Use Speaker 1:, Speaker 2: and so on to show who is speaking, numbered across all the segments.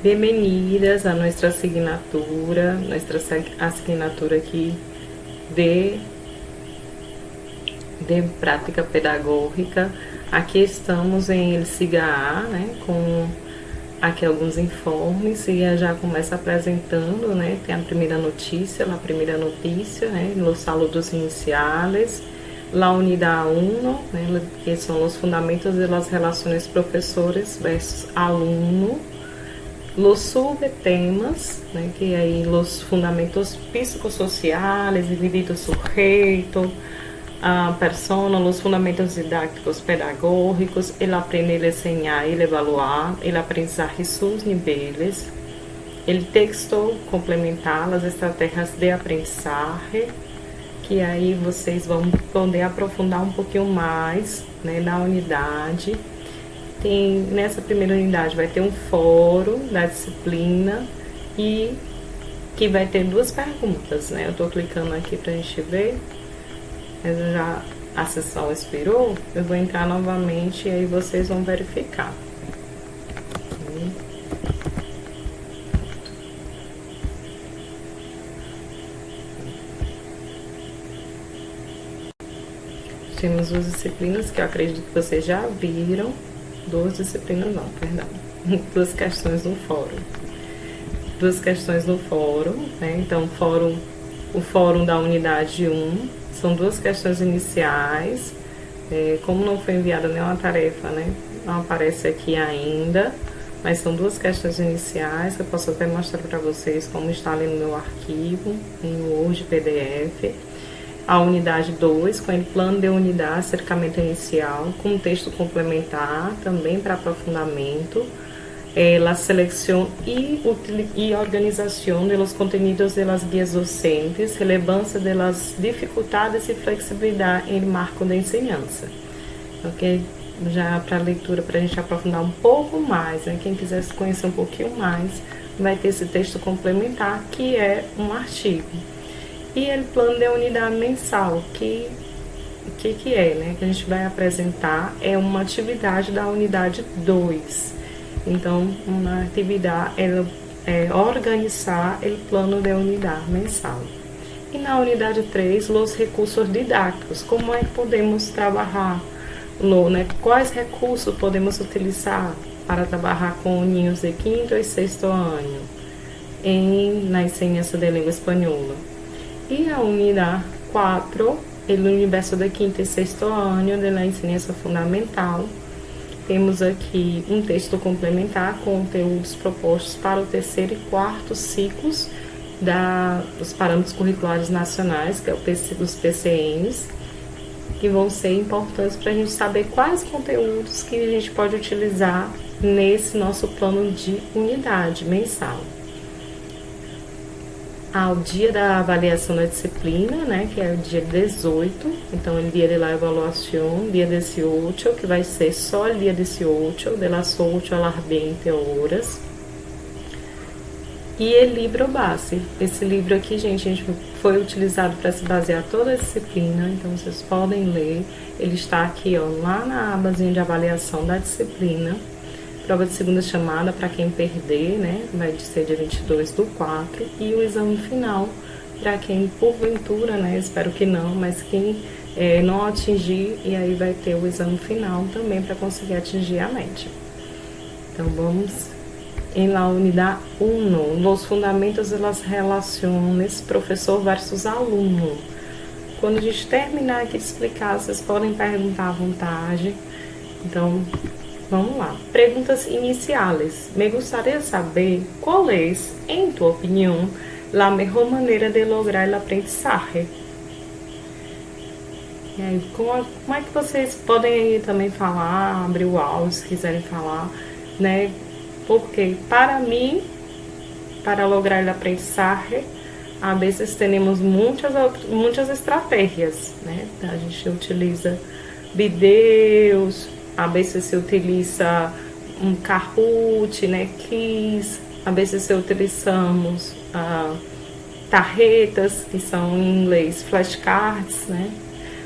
Speaker 1: Bienvenidas a nuestra asignatura aqui de prática pedagógica. Aqui estamos em El Siga A, né, com aqui alguns informes e já começa apresentando, né, tem a primeira notícia, né, los saludos iniciales, la unidad 1, né, que são os fundamentos de las relações professores versus aluno, los subtemas, né, que aí los fundamentos psicossociales, indivíduo sujeito, a persona, los fundamentos didácticos pedagógicos, el aprender a enseñar, el evaluar, el aprendizaje sus niveles, el texto complementar, as estratégias de aprendizagem, que aí vocês vão poder aprofundar um pouquinho mais, né, na unidade. Nessa primeira unidade vai ter um fórum da disciplina e que vai ter duas perguntas, né? Eu tô clicando aqui pra gente ver. Já a sessão expirou, eu vou entrar novamente e aí vocês vão verificar. Temos duas disciplinas que eu acredito que vocês já viram. Duas disciplinas não, perdão. Duas questões no fórum. Duas questões no fórum, né? Então, o fórum da unidade 1, são duas questões iniciais. Como não foi enviada nenhuma tarefa, né? Não aparece aqui ainda, mas são duas questões iniciais, que eu posso até mostrar para vocês como está ali no meu arquivo, em Word, PDF. A unidade 2, com o plano de unidade, cercamento inicial, com texto complementar, também para aprofundamento, la selección y organización de los contenidos de las guías docentes, relevancia de las dificultades y flexibilidad en el marco de enseñanza. Ok? Já para leitura, para a gente aprofundar um pouco mais, né? Quem quiser se conhecer um pouquinho mais, vai ter esse texto complementar, que é um artigo. E o plano de unidade mensal, que é, né? Que a gente vai apresentar, é uma atividade da unidade 2. Então, uma atividade é organizar o plano de unidade mensal. E na unidade 3, os recursos didáticos. Como é que podemos trabalhar, né? Quais recursos podemos utilizar para trabalhar com ninhos de 5º e 6º ano na enseñança de língua espanhola. E a unidade 4, o universo de 5º e 6º ano de la enseñança fundamental. Temos aqui um texto complementar com conteúdos propostos para o 3º e 4º ciclos dos parâmetros curriculares nacionais, que é os PCNs, que vão ser importantes para a gente saber quais conteúdos que a gente pode utilizar nesse nosso plano de unidade mensal. Ao dia da avaliação da disciplina, né, que é o dia 18, então o dia de la evaluação, dia 18, que vai ser só o dia 18, de las 8 a las 20 horas. E o livro base, esse livro aqui, gente, foi utilizado para se basear toda a disciplina, então vocês podem ler, ele está aqui, ó, lá na abazinha de avaliação da disciplina. Prova de segunda chamada, para quem perder, né, vai ser dia 22/4, e o exame final, para quem porventura, né, espero que não, mas quem não atingir, e aí vai ter o exame final também para conseguir atingir a média. Então, vamos em la unidade 1, los fundamentos de las relações professor versus aluno. Quando a gente terminar aqui de explicar, vocês podem perguntar à vontade. Então, vamos lá. Perguntas iniciais. Me gustaría saber qual é, em tua opinião, a melhor maneira de lograr o aprendizagem. E aí, como é que vocês podem aí também falar, abrir o áudio se quiserem falar, né? Porque para mim, para lograr o aprendizagem, a vezes temos muitas estratégias, né? A gente utiliza vídeos, a vezes se utiliza um Kahoot, né, quiz, a vezes se utilizamos tarjetas, que são em inglês flashcards, né,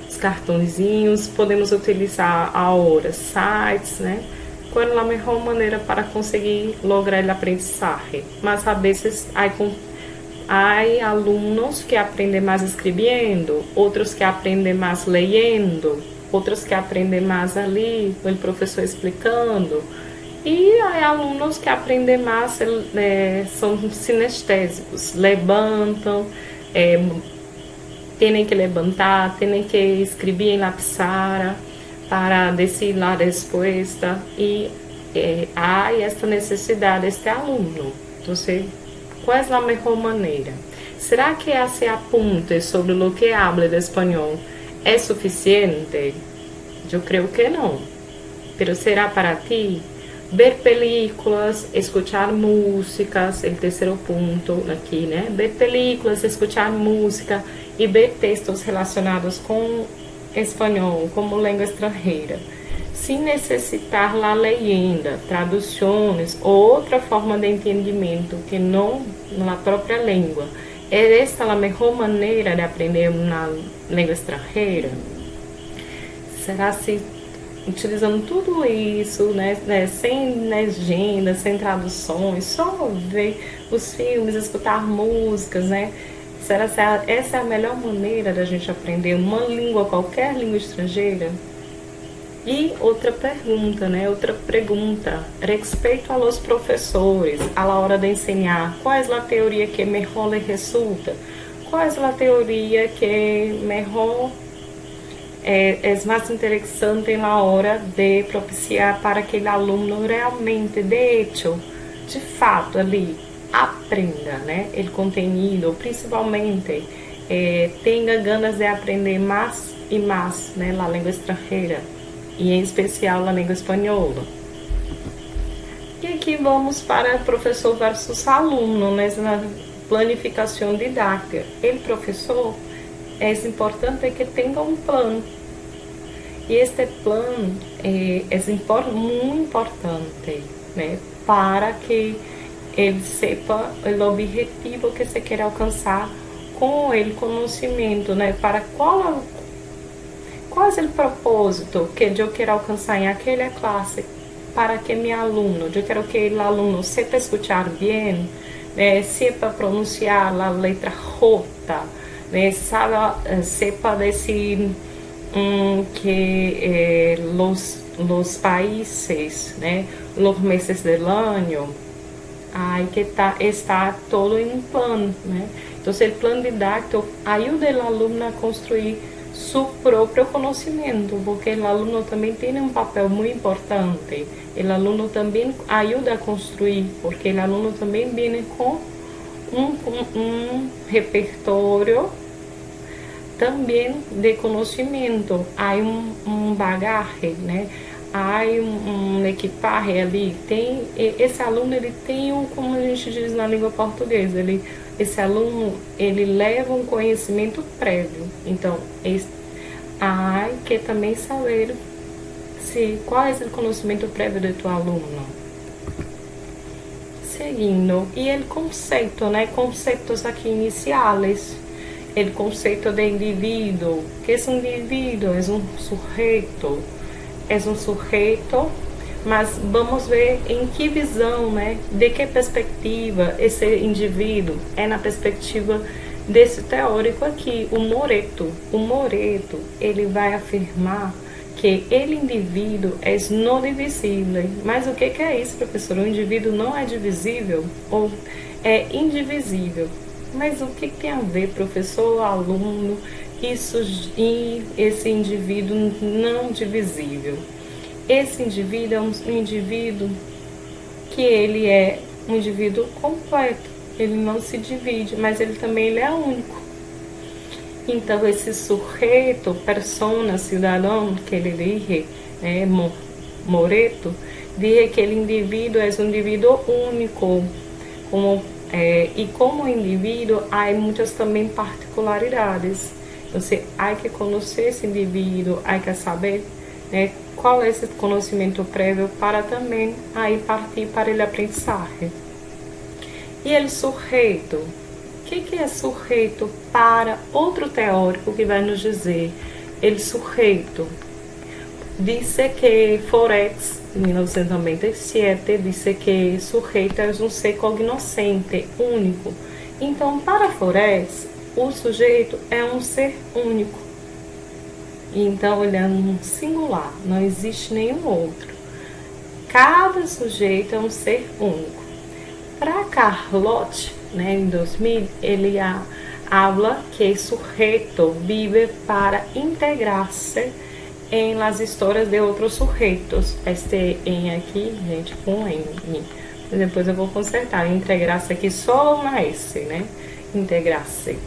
Speaker 1: os cartõezinhos, podemos utilizar a hora sites, né, qual é a melhor maneira para conseguir lograr o aprendizagem. Mas a vezes há alunos que aprendem mais escrevendo, outros que aprendem mais lendo, outros que aprendem mais ali, o professor explicando. E há alunos que aprendem mais, são sinestésicos, levantam, têm que levantar, têm que escrever em la pizarra para decir a resposta. E há esta necessidade deste aluno. Então, qual é a melhor maneira? Será que esse apunte sobre o que habla de espanhol é suficiente? Eu creio que não. Mas será para ti? Ver películas, escuchar músicas, o terceiro ponto aqui, né? Ver películas, escuchar música e ver textos relacionados com espanhol como língua estrangeira, sem necessitar a legenda, traduções ou outra forma de entendimento que não na própria língua. É esta a melhor maneira de aprender uma língua estrangeira? Será se utilizando tudo isso, né, sem legenda, sem traduções, só ver os filmes, escutar músicas, né? Será que essa é a melhor maneira da gente aprender uma língua, qualquer língua estrangeira? E outra pergunta, né? Respeito aos professores, à hora de ensinar, qual é a teoria que melhor lhe resulta? Qual é a teoria que melhor é mais interessante na hora de propiciar para que o aluno realmente, de fato, ali, aprenda, né, o conteúdo, principalmente tenha ganas de aprender mais e mais, né, a língua estrangeira, e em especial a língua espanhola. E aqui vamos para professor versus aluno, né, na planificação didática. O professor é importante que tenha um plano. E este plano é muito importante, né, para que ele sepa o objetivo que se quer alcançar com o conhecimento, né, para qual é o propósito que eu quero alcançar em aquela classe, para que meu aluno, eu quero que o aluno sepa escutar bem, né, sepa pronunciar a letra J, né, sepa dizer que los países, né, los meses del año, que está todo em um plano, né? Então, o plano didático ajuda o aluno a construir seu próprio conhecimento, porque o aluno também tem um papel muito importante. O aluno também ajuda a construir, porque o aluno também vem com um repertório também de conhecimento. Há um bagagem, né? Há um equipagem ali. Esse aluno, ele tem como a gente diz na língua portuguesa, esse aluno, ele leva um conhecimento prévio. Então, há que também saber qual é o conhecimento prévio do teu aluno. Seguindo, e o conceito, né? Conceitos aqui iniciais. O conceito de indivíduo. Que é um indivíduo? É um sujeito. É um sujeito, mas vamos ver em que visão, né? De que perspectiva esse indivíduo é na perspectiva desse teórico aqui, o Moreto. O Moreto, ele vai afirmar que o indivíduo é não divisível. Mas o que é isso, professor? O indivíduo não é divisível ou é indivisível? Mas o que tem a ver, professor, aluno, isso e esse indivíduo não divisível? Esse indivíduo é um indivíduo que ele é um indivíduo completo. Ele não se divide, mas ele também é único. Então, esse sujeito, persona, cidadão, que ele diz, Moreto, diz que o indivíduo é um indivíduo único, e como indivíduo há muitas também particularidades. Então, há que conhecer esse indivíduo, há que saber, né, qual é esse conhecimento prévio para também aí partir para o aprendizagem. E o sujeito? O que é sujeito para outro teórico que vai nos dizer? O sujeito diz que Forex, 1997, dice que el sujeito é um ser cognoscente, único. Então, para Forés, o sujeito é um ser único. Então, ele é um singular, não existe nenhum outro. Cada sujeito é um ser único. Para Carlotti, né, em 2000, ele habla que o sujeito vive para integrarse em las histórias de outros sujeitos. Este em aqui, gente, com N. Depois eu vou consertar. Integrar-se aqui só na S, né? Integrar-se.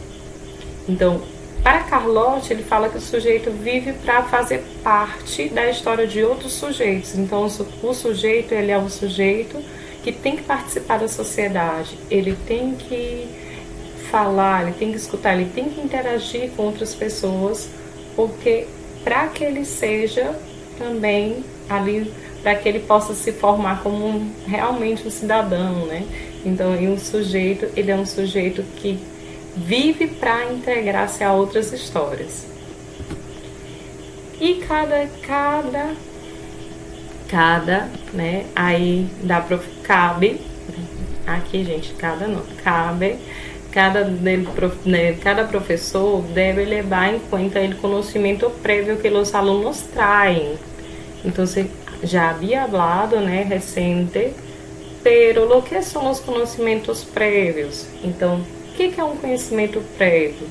Speaker 1: Então, para Carlotti, ele fala que o sujeito vive para fazer parte da história de outros sujeitos. Então, o sujeito, ele é um sujeito que tem que participar da sociedade. Ele tem que falar, ele tem que escutar, ele tem que interagir com outras pessoas, porque para que ele seja também ali, para que ele possa se formar como realmente um cidadão, né? Então, o sujeito, ele é um sujeito que vive para integrar-se a outras histórias. E cada, né? Aí cabe, aqui, gente, cada professor deve levar em conta o conhecimento prévio que os alunos traem. Então, já havia falado, né, recente, pero lo que são os conhecimentos prévios? Então, o que é um conhecimento prévio?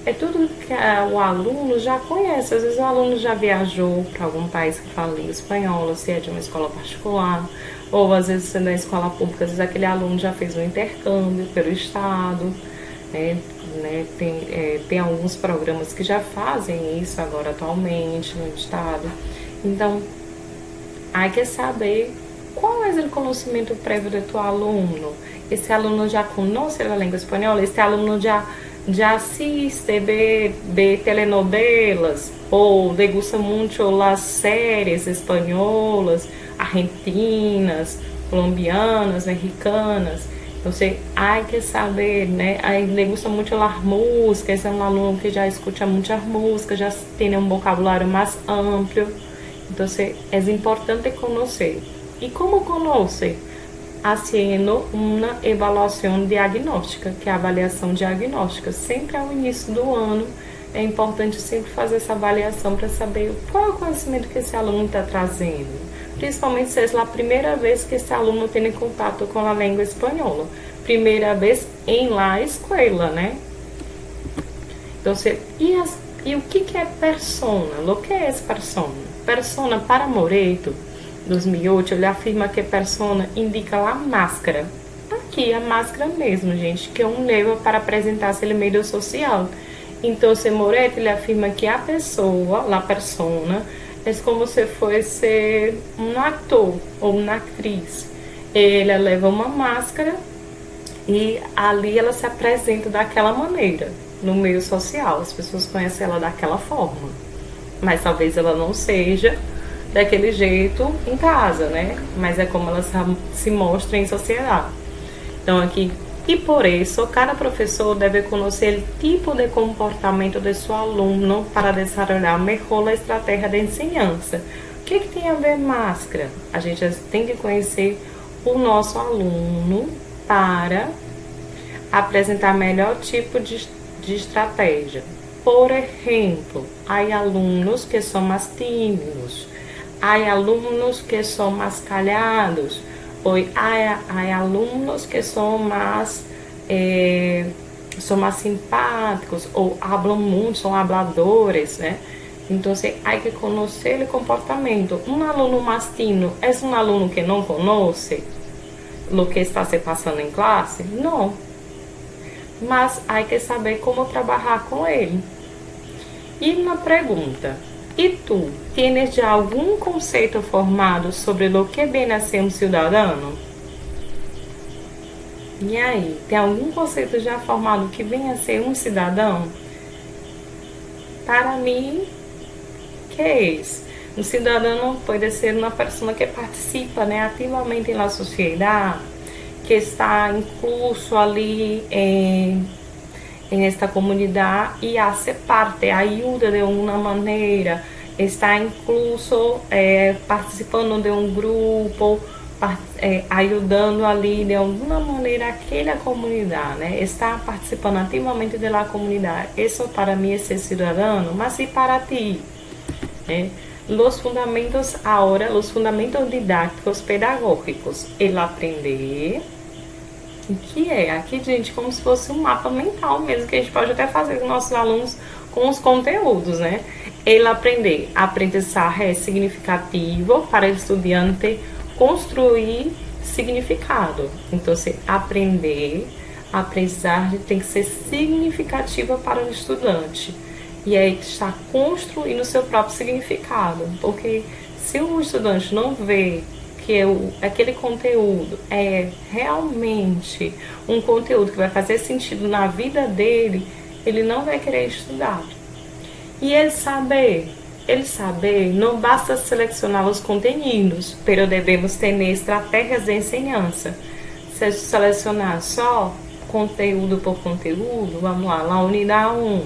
Speaker 1: É tudo que o aluno já conhece. Às vezes o aluno já viajou para algum país que fala língua espanhola, se é de uma escola particular, ou às vezes na escola pública, às vezes aquele aluno já fez um intercâmbio pelo estado, né? Tem alguns programas que já fazem isso agora atualmente no estado. Então, há que saber qual é o conhecimento prévio do teu aluno. Esse aluno já conhece a língua espanhola? Esse aluno já assiste, vê telenovelas, ou degusta muito as séries espanholas, argentinas, colombianas, mexicanas. Então, há que saber, né? Aí degusta muito as músicas, é um aluno que já escuta muitas músicas, já tem um vocabulário mais amplo. Então, é importante conhecer. E como conhece? Haciendo uma avaliação diagnóstica, que é a avaliação diagnóstica. Sempre ao início do ano, é importante sempre fazer essa avaliação para saber qual é o conhecimento que esse aluno está trazendo. Principalmente se é a primeira vez que esse aluno tem contato com a língua espanhola. Primeira vez em la escola, né? Então, e o que é persona? O que é persona? Persona, para Moreto, 2008, ele afirma que persona indica a máscara. Aqui, a máscara mesmo, gente, que é um leva para apresentar-se no meio social. Então, Moreto, ele afirma que a pessoa, a persona, é como se fosse um ator ou uma atriz. Ela leva uma máscara e ali ela se apresenta daquela maneira, no meio social. As pessoas conhecem ela daquela forma. Mas talvez ela não seja daquele jeito em casa, né? Mas é como ela se mostra em sociedade. Então aqui, e por isso, cada professor deve conhecer o tipo de comportamento de seu aluno para desenvolver melhor a estratégia de ensinança. O que tem a ver máscara? A gente tem que conhecer o nosso aluno para apresentar melhor tipo de estratégia. Por exemplo, há alunos que são mais tímidos, há alunos que são mais calhados, ou há alunos que são mais simpáticos, ou falam muito, são habladores, né? Então, há que conhecer o comportamento. Um aluno mais tímido é um aluno que não conhece o que está se passando em classe? Não. Mas há que saber como trabalhar com ele. E uma pergunta: e tu, tens já algum conceito formado sobre o que vem a ser um cidadão? E aí, tem algum conceito já formado que vem a ser um cidadão? Para mim, que é isso? Um cidadão pode ser uma pessoa que participa, né, ativamente na sociedade, que está incluso ali em esta comunidade e hace parte, ajuda de uma maneira, está incluso participando de um grupo, ajudando ali de alguma maneira aquela comunidade, né? Está participando ativamente da comunidade. Isso para mim é ser cidadão, mas e para ti? Os fundamentos agora, os fundamentos didáticos pedagógicos, ele aprender, que é aqui, gente, como se fosse um mapa mental mesmo, que a gente pode até fazer com nossos alunos com os conteúdos, né? Ele aprender, aprendizagem é significativo para o estudante construir significado. Então, se aprender, a aprendizagem tem que ser significativa para o estudante. E aí está construindo o seu próprio significado. Porque se o estudante não vê que aquele conteúdo é realmente um conteúdo que vai fazer sentido na vida dele, ele não vai querer estudar. E ele saber não basta selecionar os conteúdos, pero devemos ter estratégias de ensinança. Se selecionar só conteúdo por conteúdo, vamos lá, na unidade 1,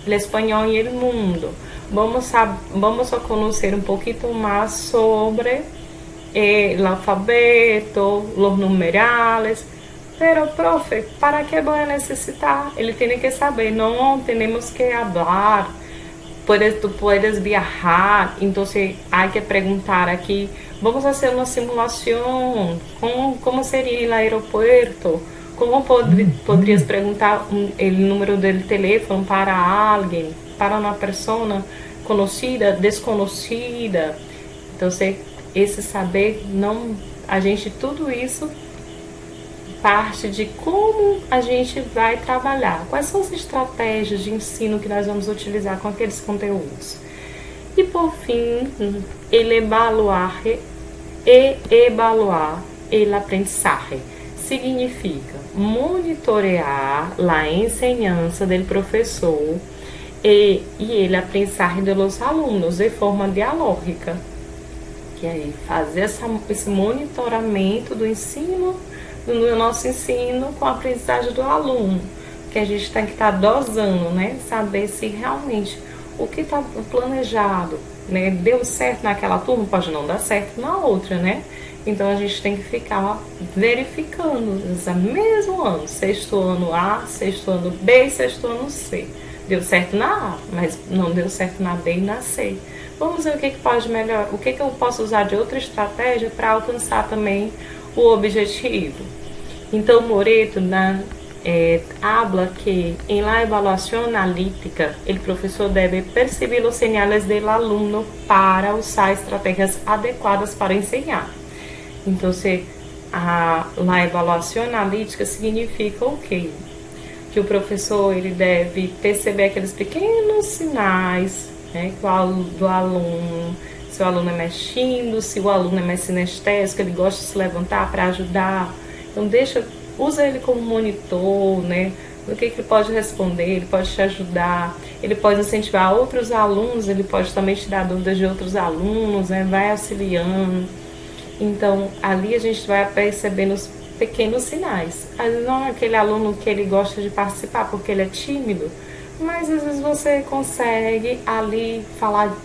Speaker 1: o espanhol e o mundo. Vamos a conhecer um pouquinho mais sobre o alfabeto, os numerales. Pero, profe, ¿para qué voy a necesitar? Ele tem que saber, não temos que falar. Tu puedes viajar, então há que perguntar aqui. Vamos fazer uma simulação. Como seria o aeroporto? Como poderias perguntar o número do telefone para alguém, para uma pessoa conhecida, desconhecida? Então, esse saber, não, a gente, tudo isso parte de como a gente vai trabalhar, quais são as estratégias de ensino que nós vamos utilizar com aqueles conteúdos. E por fim, ele evaluar o aprendizagem. Significa monitorear a enseñança do professor e ele aprendizagem dos alunos de forma dialógica. Que aí fazer esse monitoramento do ensino, do nosso ensino com a aprendizagem do aluno, que a gente tem que estar dosando, né? Saber se realmente o que está planejado, né? Deu certo naquela turma, pode não dar certo na outra, né? Então a gente tem que ficar verificando, mesmo ano, sexto ano A, sexto ano B, sexto ano C. Deu certo na A, mas não deu certo na B e na C. Vamos ver o que pode melhorar, o que eu posso usar de outra estratégia para alcançar também o objetivo. Então, Moreto habla que em la evaluação analítica, o professor deve perceber os sinais do aluno para usar estratégias adequadas para ensinar. Então, a avaliação analítica significa o quê? Que o professor ele deve perceber aqueles pequenos sinais, né, do aluno, se o aluno é mexindo, se o aluno é mais sinestésico, ele gosta de se levantar para ajudar. Então usa ele como monitor, né? O que ele pode responder, ele pode te ajudar, ele pode incentivar outros alunos, ele pode também tirar dúvidas de outros alunos, né? Vai auxiliando. Então, ali a gente vai percebendo os pequenos sinais. Não é aquele aluno que ele gosta de participar porque ele é tímido, mas às vezes você consegue ali falar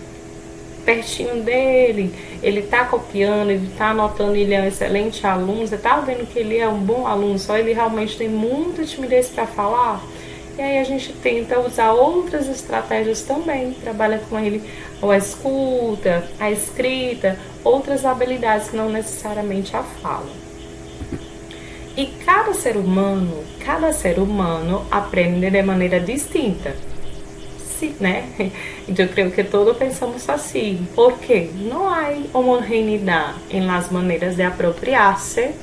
Speaker 1: pertinho dele, ele está copiando, ele está anotando, ele é um excelente aluno, você está vendo que ele é um bom aluno, só ele realmente tem muita timidez para falar. E aí a gente tenta usar outras estratégias também, trabalha com ele a escuta, a escrita, outras habilidades que não necessariamente a fala. E cada ser humano aprende de maneira distinta. Sim, né? Então eu creio que todos pensamos assim. ¿Por quê? Não há homogeneidade em las maneiras de apropriar-se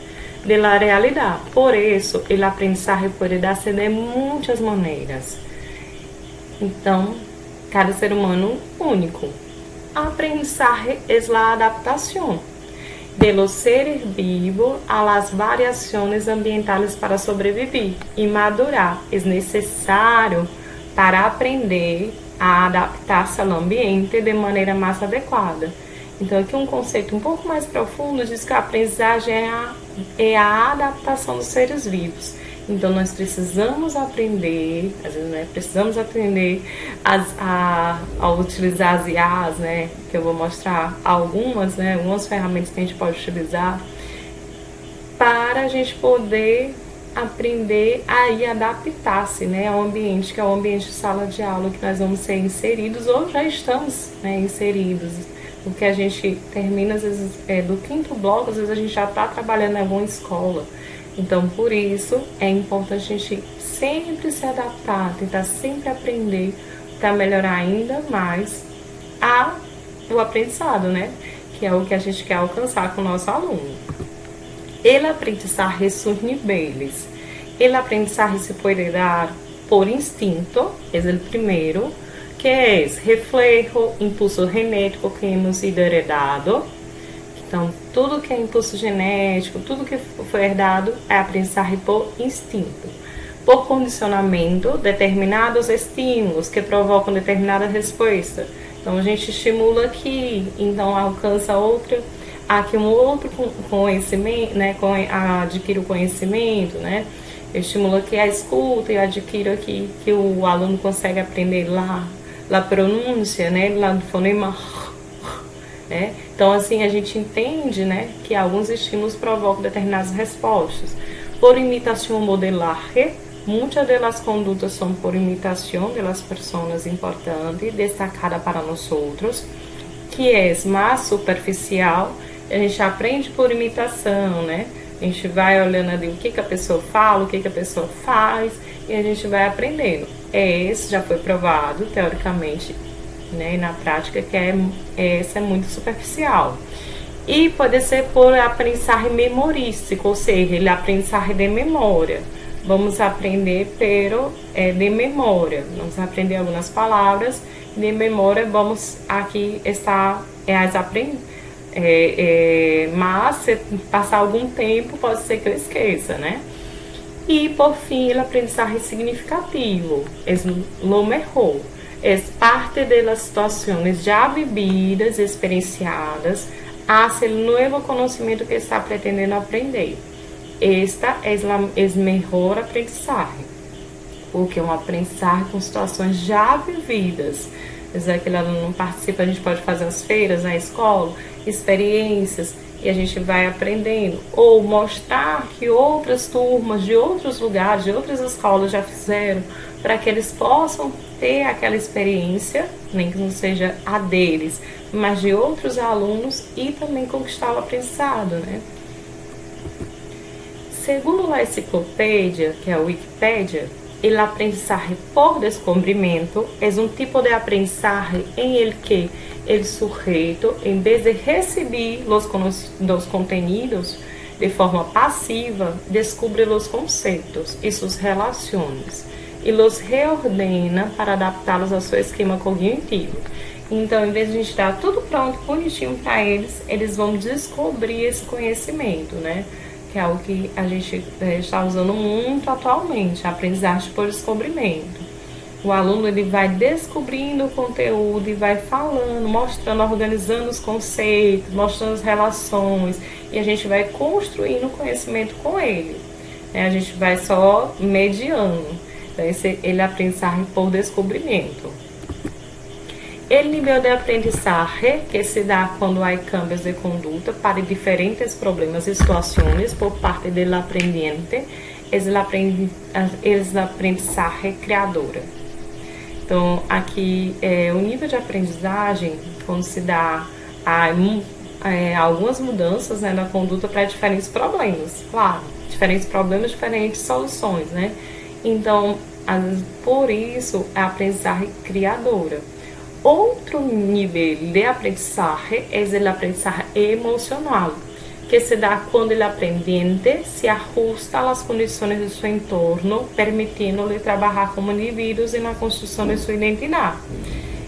Speaker 1: de la realidad. Por eso, el aprendizaje puede darse de muchas maneiras. Então, cada ser humano único. Aprendizaje es la adaptación de los seres vivos a las variaciones ambientales para sobrevivir y madurar. Es necesario para aprender a adaptar-se ao ambiente de maneira mais adequada. Então, aqui um conceito um pouco mais profundo diz que a aprendizagem é a adaptação dos seres vivos Então, nós precisamos aprender, às vezes, né, precisamos aprender a utilizar as IAs, né, que eu vou mostrar algumas, né, algumas ferramentas que a gente pode utilizar para a gente poder aprender a ir adaptar-se, né, ao ambiente, que é o ambiente de sala de aula, que nós vamos ser inseridos ou já estamos, né, inseridos. Porque a gente termina, às vezes, do quinto bloco, às vezes a gente já está trabalhando em alguma escola. Então, por isso, é importante a gente sempre se adaptar, tentar sempre aprender para melhorar ainda mais o aprendizado, né? Que é o que a gente quer alcançar com o nosso aluno. El aprendizaje sus niveles. El aprendizaje se puede dar por instinto, es el primero, que es reflejo, impulso genético que hemos sido heredado. Então, tudo que é impulso genético, tudo que foi herdado é aprendizagem por instinto. Por condicionamento, determinados estímulos que provocam determinada resposta. Então, a gente estimula aqui, então alcança outra, aqui um outro conhecimento, né, adquire o conhecimento, né? Eu estimulo aqui a escuta e adquiro aqui que o aluno consegue aprender lá, a pronúncia, né, lá do fonema. Né? Então, assim, a gente entende, né, que alguns estímulos provocam determinadas respostas. Por imitação modelagem, muitas das condutas são por imitação das pessoas importantes, destacada para nós outros, que é mais superficial. A gente aprende por imitação, né? A gente vai olhando ali o que a pessoa fala, o que a pessoa faz, e a gente vai aprendendo. Esse já foi provado, teoricamente, né, e na prática, que essa é muito superficial. E pode ser por aprendizagem memorístico, ou seja, ele aprendizagem de memória. Vamos aprender de memória. Vamos aprender algumas palavras de memória. Vamos aqui estar mas se passar algum tempo, pode ser que eu esqueça, né? E por fim, o aprendizagem significativo, lo mejor. É parte das situações já vividas, experienciadas, hacia o novo conhecimento que está pretendendo aprender. Esta é o melhor aprendizagem, porque é um aprendizagem com situações já vividas. Se aquele aluno não participa, a gente pode fazer as feiras na escola, experiências, e a gente vai aprendendo. Ou mostrar que outras turmas de outros lugares, de outras escolas já fizeram, para que eles possam ter aquela experiência, nem que não seja a deles, mas de outros alunos, e também conquistar o aprendizado, né? Segundo a enciclopédia, que é a Wikipédia, o aprendizagem por descobrimento é um tipo de aprendizagem em el que o sujeito, em vez de receber os contenidos de forma passiva, descobre os conceitos e suas relações e os reordena para adaptá-los ao seu esquema cognitivo. Então, em vez de a gente dar tudo pronto, bonitinho para eles, eles vão descobrir esse conhecimento, né? Que é algo que a gente está usando muito atualmente, a aprendizagem por descobrimento. O aluno ele vai descobrindo o conteúdo e vai falando, mostrando, organizando os conceitos, mostrando as relações, e a gente vai construindo o conhecimento com ele. A gente vai só mediando. Então, ele é aprendizagem por descobrimento. O nível de aprendizagem que se dá quando há cambios de conduta para diferentes problemas e situações por parte do aprendente é a aprendizagem criadora. Então, aqui o nível de aprendizagem, quando se dá algumas mudanças, né, na conduta para diferentes problemas, claro, diferentes problemas, diferentes soluções, né? Então, por isso, a aprendizagem criadora. Outro nível de aprendizagem é o aprendizagem emocional, que se dá quando o aprendente se ajusta às condições de seu entorno, permitindo-lhe trabalhar como indivíduos e na construção de sua identidade.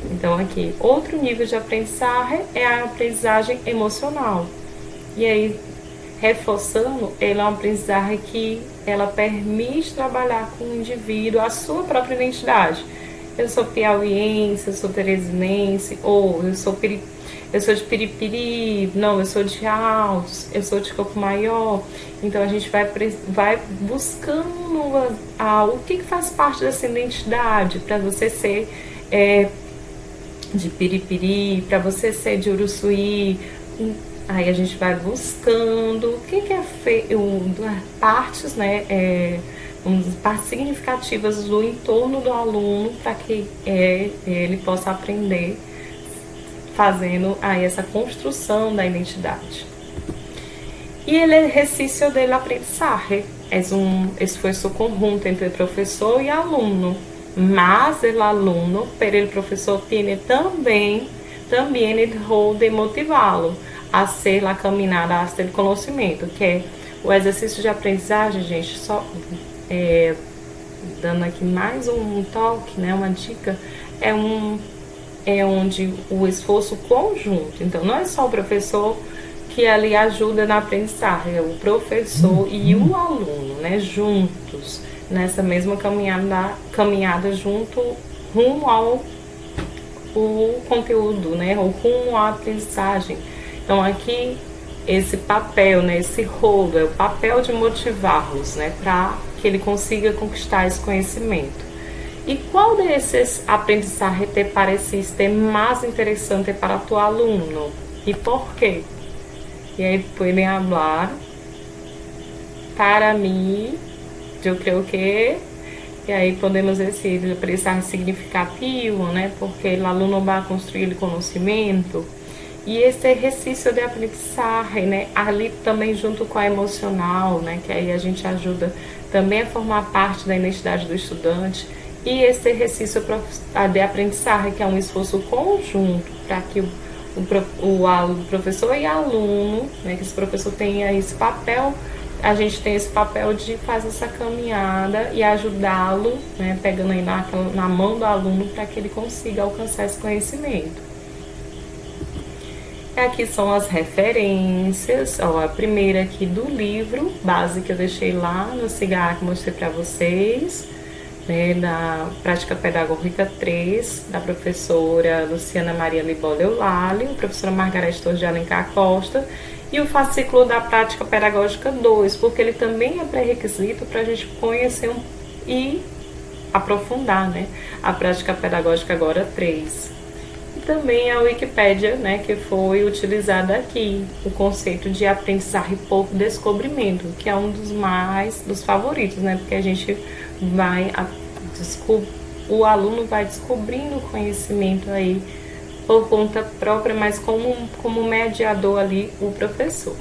Speaker 1: Então, aqui, outro nível de aprendizagem é a aprendizagem emocional. E aí, reforçando, ela é uma aprendizagem que ela permite trabalhar com o indivíduo a sua própria identidade. eu sou piauiense, eu sou teresinense, ou eu sou de Piripiri, não, eu sou de Altos, eu sou de Campo Maior. Então a gente vai buscando o que faz parte dessa identidade, para você ser de Piripiri, para você ser de Uruçuí. Aí a gente vai buscando o que é partes, né, partes significativas do entorno do aluno, para que ele possa aprender, fazendo aí essa construção da identidade. E el ejercicio del aprendizaje esse foi su conjunto entre professor e aluno, mas o aluno, pero el professor tiene também el rol de motivá-lo a ser a caminhada hasta el conhecimento, que é o exercício de aprendizagem, gente, só dando aqui mais um toque, né, uma dica, é onde o esforço conjunto, então não é só o professor que ali ajuda na aprendizagem, é o professor e o aluno, né, juntos, nessa mesma caminhada junto, rumo ao conteúdo, né, ou rumo à aprendizagem. Então aqui, esse papel, né, esse rolo, é o papel de motivá-los, né, para que ele consiga conquistar esse conhecimento. E qual desses aprendizajes te pareciste mais interessante para tu aluno? E por quê? E aí podem falar, para mim, eu creio que, e aí podemos dizer aprendizaje significativo, né? Porque o aluno vai construir conhecimento. E esse exercício de aprendizagem, né? Ali também junto com a emocional, né? Que aí a gente ajuda também a formar parte da identidade do estudante. E esse exercício de aprendizagem, que é um esforço conjunto para que o professor e aluno, né, que esse professor tenha esse papel, a gente tem esse papel de fazer essa caminhada e ajudá-lo, né, pegando aí na mão do aluno para que ele consiga alcançar esse conhecimento. Aqui são as referências, ó, a primeira aqui do livro base que eu deixei lá no cigarro que mostrei para vocês, né, da Prática Pedagógica 3, da professora Luciana Maria Libólia Eulálio, professora Margarete Torres de Alencar Costa, e o fascículo da Prática Pedagógica 2, porque ele também é pré-requisito para a gente conhecer e aprofundar, né, a Prática Pedagógica agora 3. E também a Wikipédia, né, que foi utilizada aqui, o conceito de aprendizagem por descobrimento, que é um dos favoritos, né, porque a gente o aluno vai descobrindo o conhecimento aí por conta própria, mas como mediador ali o professor.